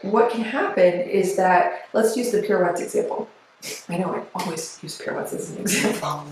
what can happen is that, let's use the pirouettes example. I know I always use pirouettes as an example.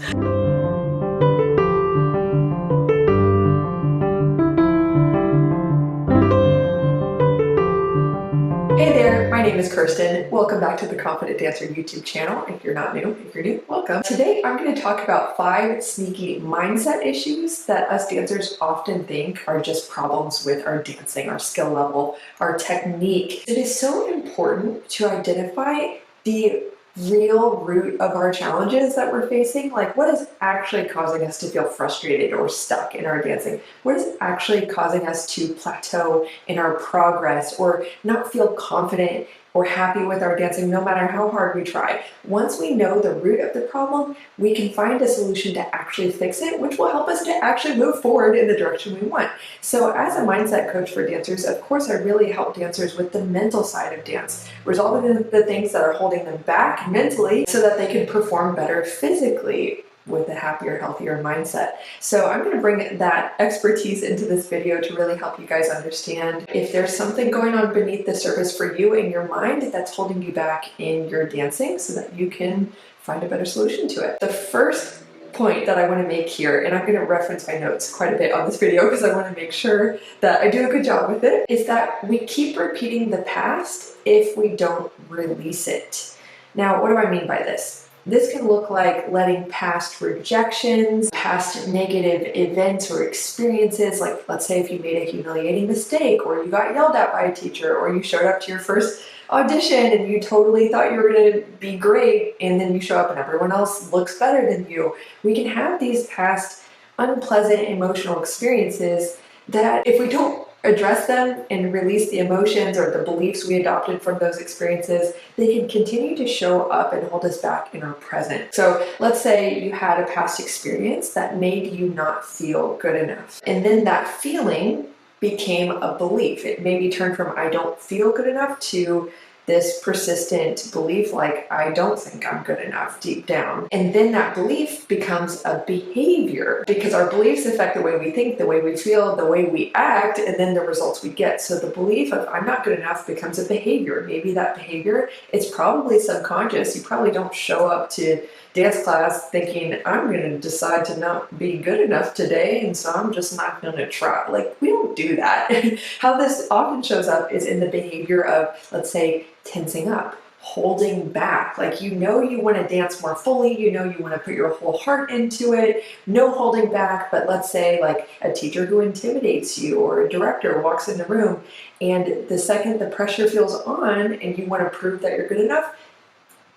Hey there, my name is Kirsten. Welcome back to the Confident Dancer YouTube channel. If you're not new, if you're new, welcome. Today I'm going to talk about 5 sneaky mindset issues that us dancers often think are just problems with our dancing, our skill level, our technique. It is so important to identify the real root of our challenges that we're facing. Like, what is actually causing us to feel frustrated or stuck in our dancing? What is actually causing us to plateau in our progress or not feel confident or happy with our dancing no matter how hard we try? Once we know the root of the problem, we can find a solution to actually fix it, which will help us to actually move forward in the direction we want. So as a mindset coach for dancers, of course, I really help dancers with the mental side of dance, resolving the things that are holding them back mentally so that they can perform better physically with a happier, healthier mindset. So I'm going to bring that expertise into this video to really help you guys understand if there's something going on beneath the surface for you in your mind that's holding you back in your dancing so that you can find a better solution to it. The first point that I want to make here, and I'm going to reference my notes quite a bit on this video because I want to make sure that I do a good job with it, is that we keep repeating the past if we don't release it. Now, what do I mean by this? This can look like letting past rejections, past negative events or experiences, like let's say if you made a humiliating mistake or you got yelled at by a teacher or you showed up to your first audition and you totally thought you were going to be great and then you show up and everyone else looks better than you. We can have these past unpleasant emotional experiences that if we don't address them and release the emotions or the beliefs we adopted from those experiences, they can continue to show up and hold us back in our present. So let's say you had a past experience that made you not feel good enough. And then that feeling became a belief. It maybe turned from I don't feel good enough to this persistent belief like I don't think I'm good enough deep down. And then that belief becomes a behavior because our beliefs affect the way we think, the way we feel, the way we act, and then the results we get. So the belief of I'm not good enough becomes a behavior. Maybe that behavior is probably subconscious. You probably don't show up to dance class thinking I'm going to decide to not be good enough today and so I'm just not going to try. Like, we don't do that. How this often shows up is in the behavior of, let's say, tensing up, holding back. Like, you know you want to dance more fully, you know you want to put your whole heart into it, no holding back, but let's say like a teacher who intimidates you or a director walks in the room and the second the pressure feels on and you want to prove that you're good enough,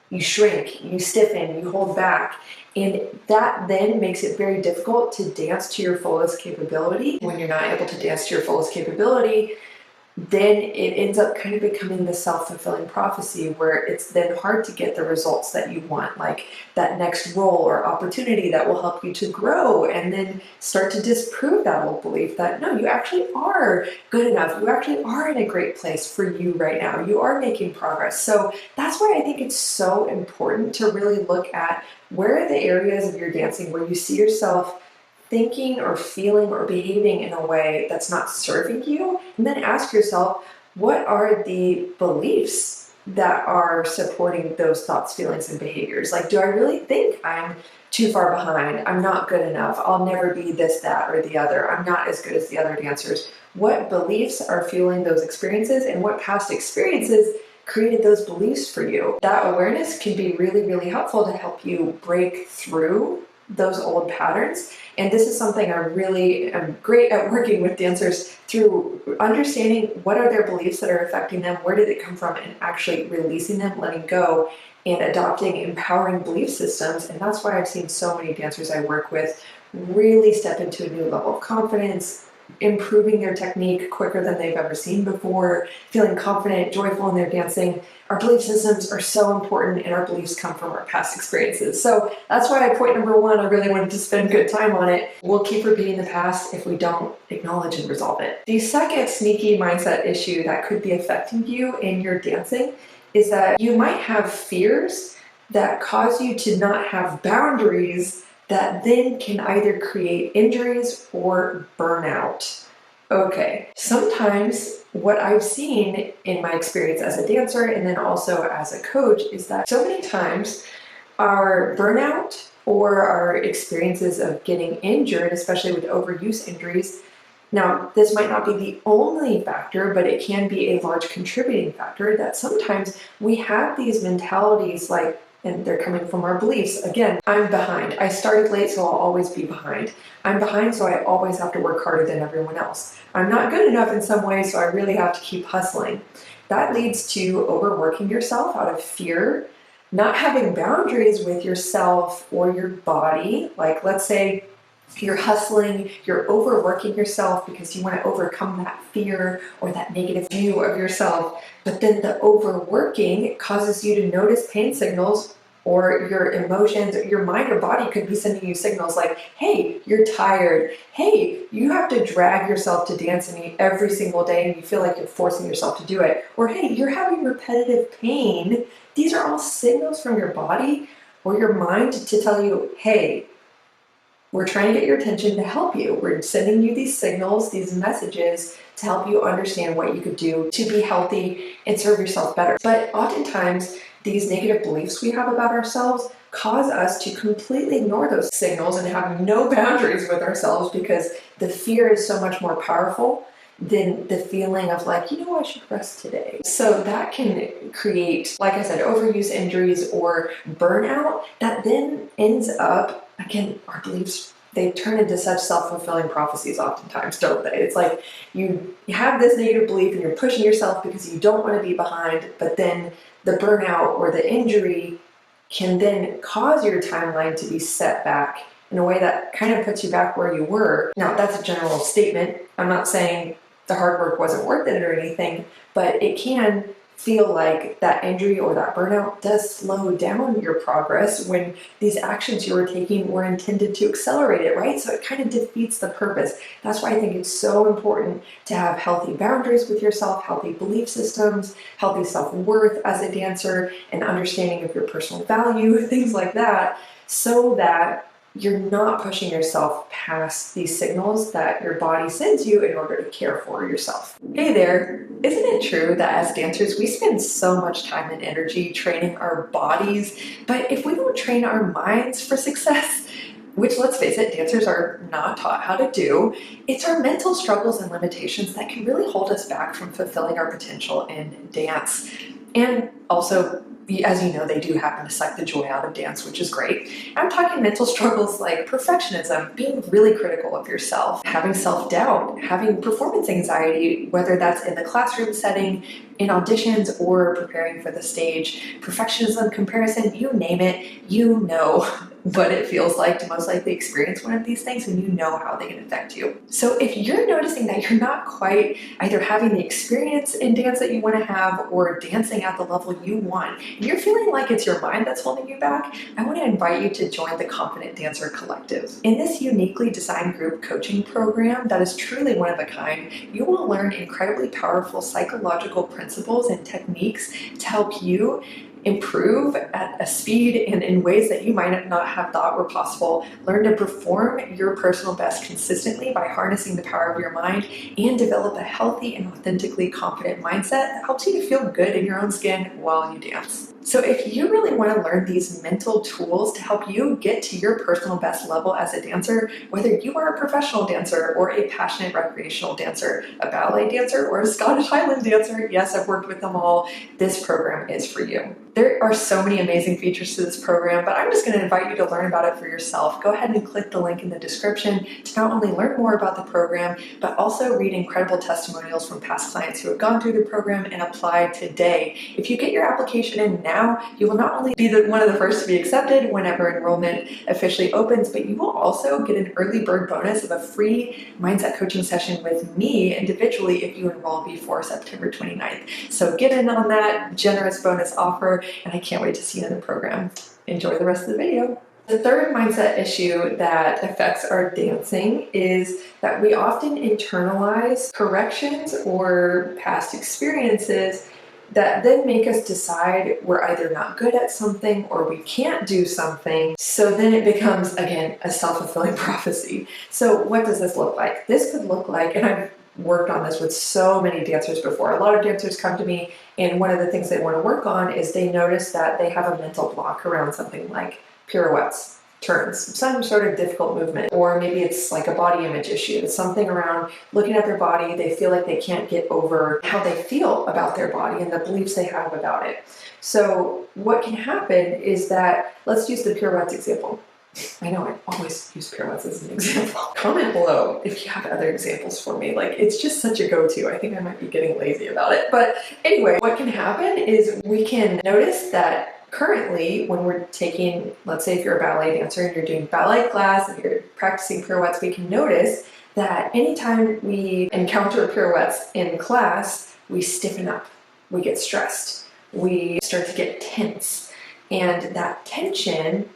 you shrink, you stiffen, you hold back. And that then makes it very difficult to dance to your fullest capability. When you're not able to dance to your fullest capability, then it ends up kind of becoming the self-fulfilling prophecy where it's then hard to get the results that you want, like that next role or opportunity that will help you to grow, and then start to disprove that old belief that no, you actually are good enough, you actually are in a great place for you right now, you are making progress. So that's why I think it's so important to really look at where are the areas of your dancing where you see yourself thinking or feeling or behaving in a way that's not serving you, and then ask yourself, what are the beliefs that are supporting those thoughts, feelings, and behaviors? Like, do I really think I'm too far behind? I'm not good enough. I'll never be this, that, or the other. I'm not as good as the other dancers. What beliefs are fueling those experiences, and what past experiences created those beliefs for you? That awareness can be really, really helpful to help you break through those old patterns. And this is something I really am great at working with dancers through understanding what are their beliefs that are affecting them, where did it come from, and actually releasing them, letting go, and adopting empowering belief systems. And that's why I've seen so many dancers I work with really step into a new level of confidence, improving their technique quicker than they've ever seen before, feeling confident, joyful in their dancing. Our belief systems are so important, and our beliefs come from our past experiences. So that's why point number 1, I really wanted to spend good time on it. We'll keep repeating the past if we don't acknowledge and resolve it. The second sneaky mindset issue that could be affecting you in your dancing is that you might have fears that cause you to not have boundaries that then can either create injuries or burnout. Okay, sometimes what I've seen in my experience as a dancer and then also as a coach is that so many times our burnout or our experiences of getting injured, especially with overuse injuries, now this might not be the only factor, but it can be a large contributing factor that sometimes we have these mentalities like, and they're coming from our beliefs. Again, I'm behind. I started late, so I'll always be behind. I'm behind, so I always have to work harder than everyone else. I'm not good enough in some ways, so I really have to keep hustling. That leads to overworking yourself out of fear, not having boundaries with yourself or your body. Like, let's say you're hustling, you're overworking yourself because you want to overcome that fear or that negative view of yourself. But then the overworking causes you to notice pain signals, or your emotions, your mind or body could be sending you signals like, hey, you're tired. Hey, you have to drag yourself to dance every single day and you feel like you're forcing yourself to do it. Or hey, you're having repetitive pain. These are all signals from your body or your mind to tell you, hey, we're trying to get your attention to help you. We're sending you these signals, these messages to help you understand what you could do to be healthy and serve yourself better. But oftentimes, these negative beliefs we have about ourselves cause us to completely ignore those signals and have no boundaries with ourselves because the fear is so much more powerful than the feeling of like, I should rest today. So that can create, like I said, overuse injuries or burnout that then ends up, again, our beliefs, they turn into such self-fulfilling prophecies oftentimes, don't they? It's like you have this negative belief and you're pushing yourself because you don't want to be behind, but then the burnout or the injury can then cause your timeline to be set back in a way that kind of puts you back where you were. Now, that's a general statement. I'm not saying the hard work wasn't worth it or anything, but it can feel like that injury or that burnout does slow down your progress when these actions you were taking were intended to accelerate it, right? So it kind of defeats the purpose. That's why I think it's so important to have healthy boundaries with yourself, healthy belief systems, healthy self-worth as a dancer, and understanding of your personal value, things like that, so that you're not pushing yourself past these signals that your body sends you in order to care for yourself. Hey there, isn't it true that as dancers we spend so much time and energy training our bodies, but if we don't train our minds for success, which, let's face it, dancers are not taught how to do, it's our mental struggles and limitations that can really hold us back from fulfilling our potential in dance. And also, as you know, they do happen to suck the joy out of dance, which is great. I'm talking mental struggles like perfectionism, being really critical of yourself, having self-doubt, having performance anxiety, whether that's in the classroom setting, in auditions, or preparing for the stage. Perfectionism, comparison, you name it, you know what it feels like to most likely experience one of these things, and you know how they can affect you. So if you're noticing that you're not quite either having the experience in dance that you want to have or dancing at the level you want, and you're feeling like it's your mind that's holding you back, I want to invite you to join the Confident Dancer Collective. In this uniquely designed group coaching program that is truly one of a kind, you will learn incredibly powerful psychological principles and techniques to help you improve at a speed and in ways that you might not have thought were possible. Learn to perform your personal best consistently by harnessing the power of your mind, and develop a healthy and authentically confident mindset that helps you to feel good in your own skin while you dance. So if you really want to learn these mental tools to help you get to your personal best level as a dancer, whether you are a professional dancer or a passionate recreational dancer, a ballet dancer or a Scottish Highland dancer, yes, I've worked with them all, this program is for you. There are so many amazing features to this program, but I'm just going to invite you to learn about it for yourself. Go ahead and click the link in the description to not only learn more about the program, but also read incredible testimonials from past clients who have gone through the program and applied today. If you get your application in now, you will not only be one of the first to be accepted whenever enrollment officially opens, but you will also get an early bird bonus of a free mindset coaching session with me individually if you enroll before September 29th. So get in on that generous bonus offer, and I can't wait to see you in the program. Enjoy the rest of the video. The third mindset issue that affects our dancing is that we often internalize corrections or past experiences that then make us decide we're either not good at something or we can't do something. So then it becomes, again, a self-fulfilling prophecy. So what does this look like? This could look like, and I've worked on this with so many dancers before. A lot of dancers come to me, and one of the things they want to work on is they notice that they have a mental block around something like pirouettes, turns, some sort of difficult movement, or maybe it's like a body image issue. It's something around looking at their body. They feel like they can't get over how they feel about their body and the beliefs they have about it. So what can happen is that, let's use the pirouettes example. I know I always use pirouettes as an example. Comment below if you have other examples for me. Like, it's just such a go-to. I think I might be getting lazy about it. But anyway, what can happen is we can notice that currently when we're taking, let's say if you're a ballet dancer and you're doing ballet class and you're practicing pirouettes, we can notice that anytime we encounter pirouettes in class, we stiffen up, we get stressed, we start to get tense. And that tension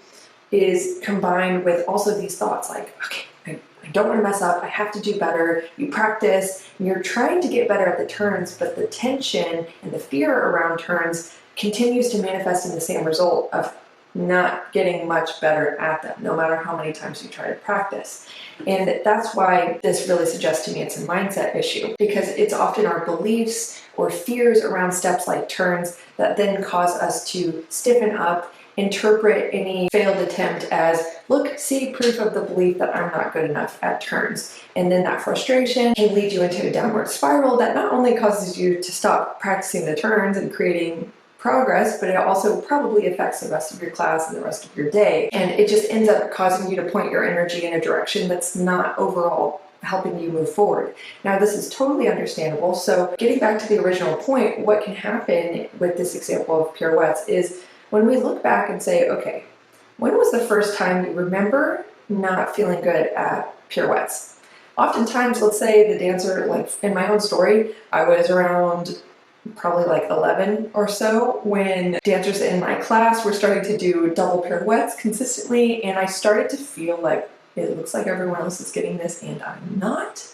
is combined with also these thoughts like, okay, I don't want to mess up, I have to do better. You practice, and you're trying to get better at the turns, but the tension and the fear around turns continues to manifest in the same result of not getting much better at them, no matter how many times you try to practice. And that's why this really suggests to me it's a mindset issue, because it's often our beliefs or fears around steps like turns that then cause us to stiffen up, interpret any failed attempt as, look, see proof of the belief that I'm not good enough at turns. And then that frustration can lead you into a downward spiral that not only causes you to stop practicing the turns and creating progress, but it also probably affects the rest of your class and the rest of your day. And it just ends up causing you to point your energy in a direction that's not overall helping you move forward. Now, this is totally understandable. So getting back to the original point, what can happen with this example of pirouettes is when we look back and say, okay, when was the first time you remember not feeling good at pirouettes? Oftentimes, let's say the dancer, like in my own story, I was around probably like 11 or so when dancers in my class were starting to do double pirouettes consistently, and I started to feel like it looks like everyone else is getting this and I'm not.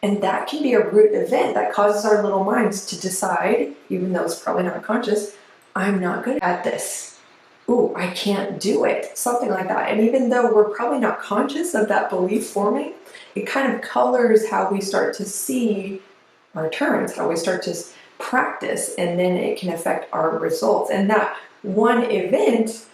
And that can be a root event that causes our little minds to decide, even though it's probably not conscious, I'm not good at this. Ooh, I can't do it. Something like that. And even though we're probably not conscious of that belief forming, it kind of colors how we start to see our turns, how we start to practice, and then it can affect our results. And that one event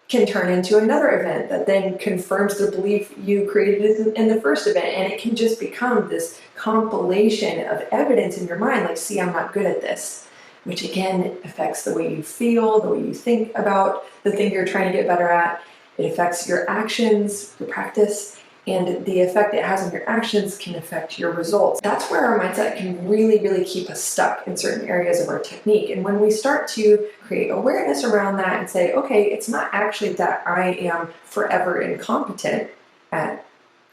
can turn into another event that then confirms the belief you created in the first event. And it can just become this compilation of evidence in your mind, like, see, I'm not good at this, which again affects the way you feel, the way you think about the thing you're trying to get better at. It affects your actions, your practice, and the effect it has on your actions can affect your results. That's where our mindset can really, really keep us stuck in certain areas of our technique. And when we start to create awareness around that and say, okay, it's not actually that I am forever incompetent at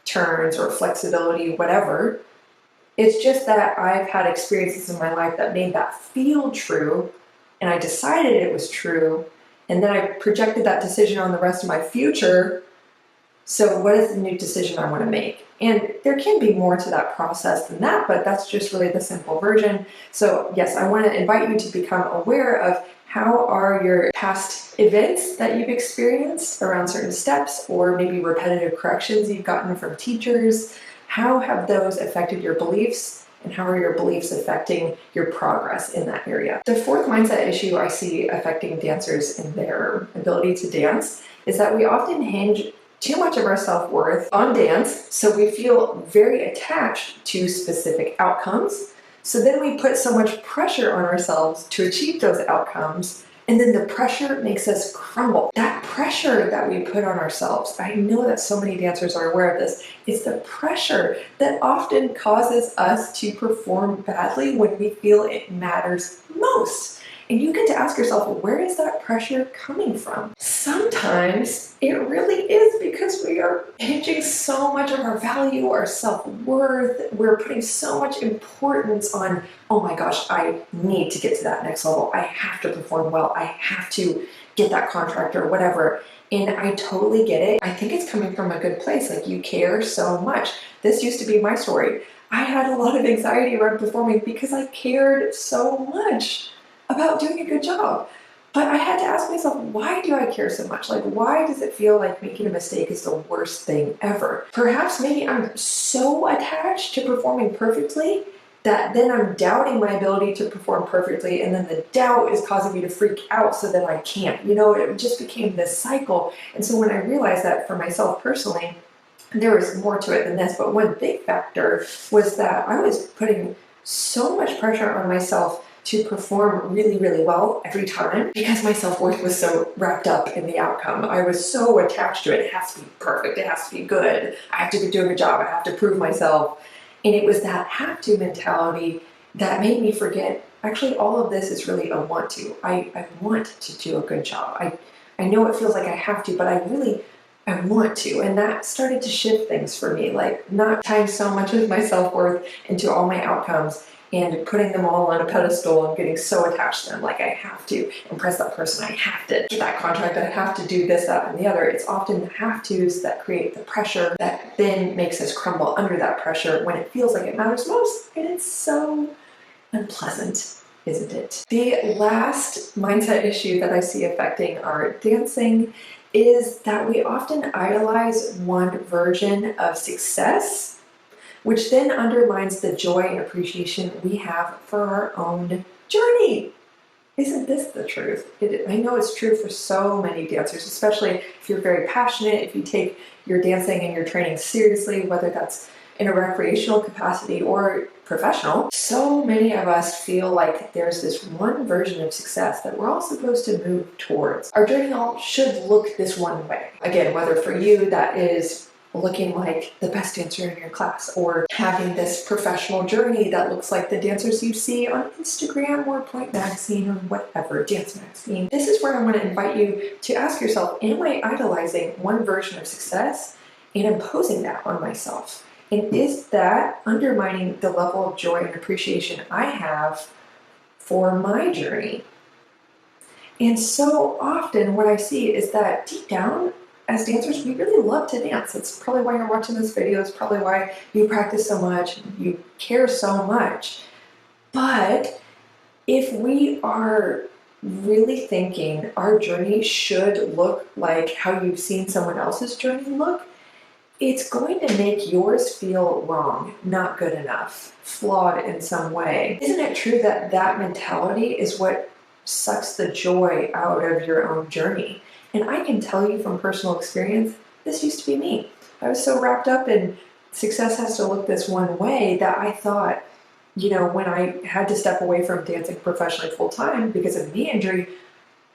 turns or flexibility, whatever. It's just that I've had experiences in my life that made that feel true, and I decided it was true, and then I projected that decision on the rest of my future. So what is the new decision I want to make? And there can be more to that process than that, but that's just really the simple version. So yes, I want to invite you to become aware of how are your past events that you've experienced around certain steps, or maybe repetitive corrections you've gotten from teachers. How have those affected your beliefs, and how are your beliefs affecting your progress in that area? The fourth mindset issue I see affecting dancers in their ability to dance is that we often hinge too much of our self-worth on dance, so we feel very attached to specific outcomes. So then we put so much pressure on ourselves to achieve those outcomes, and then the pressure makes us crumble. That pressure that we put on ourselves, I know that so many dancers are aware of this, it's the pressure that often causes us to perform badly when we feel it matters most. And you get to ask yourself, where is that pressure coming from? Sometimes it really is because we are hinging so much of our value, our self-worth. We're putting so much importance on, oh my gosh, I need to get to that next level. I have to perform well. I have to get that contract or whatever. And I totally get it. I think it's coming from a good place. Like, you care so much. This used to be my story. I had a lot of anxiety around performing because I cared so much about doing a good job. But I had to ask myself, why do I care so much? Like, why does it feel like making a mistake is the worst thing ever? Perhaps maybe I'm so attached to performing perfectly that then I'm doubting my ability to perform perfectly, and then the doubt is causing me to freak out so that I can't. You know, it just became this cycle. And so when I realized that for myself personally, there was more to it than this, but one big factor was that I was putting so much pressure on myself to perform really, really well every time because my self-worth was so wrapped up in the outcome. I was so attached to it. It has to be perfect. It has to be good. I have to do a good job. I have to prove myself. And it was that have to mentality that made me forget, actually, all of this is really a want to. I want to do a good job. I know it feels like I have to, but I want to. And that started to shift things for me, like not tying so much of my self-worth into all my outcomes and putting them all on a pedestal and getting so attached to them, like I have to impress that person, I have to get that contract, I have to do this, that, and the other. It's often the have-tos that create the pressure that then makes us crumble under that pressure when it feels like it matters most, and it's so unpleasant, isn't it? The last mindset issue that I see affecting our dancing is that we often idolize one version of success, which then undermines the joy and appreciation we have for our own journey. Isn't this the truth? I know it's true for so many dancers, especially if you're very passionate, if you take your dancing and your training seriously, whether that's in a recreational capacity or professional. So many of us feel like there's this one version of success that we're all supposed to move towards. Our journey all should look this one way. Again, whether for you that is looking like the best dancer in your class, or having this professional journey that looks like the dancers you see on Instagram or Point Magazine or whatever, dance magazine. This is where I want to invite you to ask yourself, am I idolizing one version of success and imposing that on myself? And is that undermining the level of joy and appreciation I have for my journey? And so often what I see is that deep down, as dancers, we really love to dance. It's probably why you're watching this video. It's probably why you practice so much, you care so much. But if we are really thinking our journey should look like how you've seen someone else's journey look, it's going to make yours feel wrong, not good enough, flawed in some way. Isn't it true that that mentality is what sucks the joy out of your own journey? And I can tell you from personal experience, this used to be me. I was so wrapped up in success has to look this one way that I thought, you know, when I had to step away from dancing professionally full time because of a knee injury,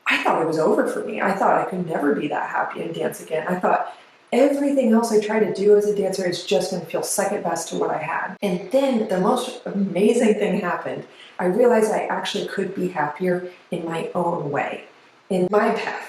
I thought it was over for me. I thought I could never be that happy and dance again. I thought everything else I try to do as a dancer is just going to feel second best to what I had. And then the most amazing thing happened. I realized I actually could be happier in my own way, in my path.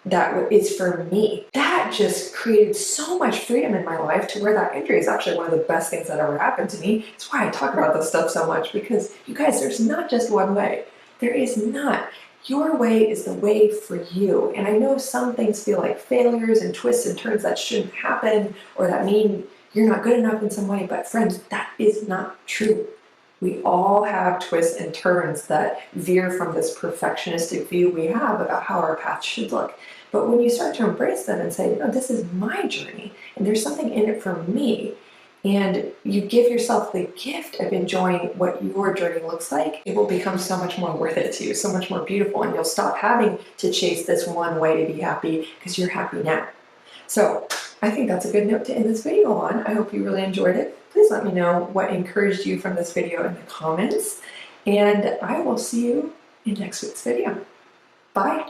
That is for me. That just created so much freedom in my life to where that injury is actually one of the best things that ever happened to me. It's why I talk about this stuff so much, because you guys, there's not just one way. There is not. Your way is the way for you. And I know some things feel like failures and twists and turns that shouldn't happen, or that mean you're not good enough in some way, but friends, that is not true. We all have twists and turns that veer from this perfectionistic view we have about how our path should look. But when you start to embrace them and say, no, this is my journey, and there's something in it for me, and you give yourself the gift of enjoying what your journey looks like, it will become so much more worth it to you, so much more beautiful, and you'll stop having to chase this one way to be happy because you're happy now. So I think that's a good note to end this video on. I hope you really enjoyed it. Please let me know what encouraged you from this video in the comments, and I will see you in next week's video. Bye.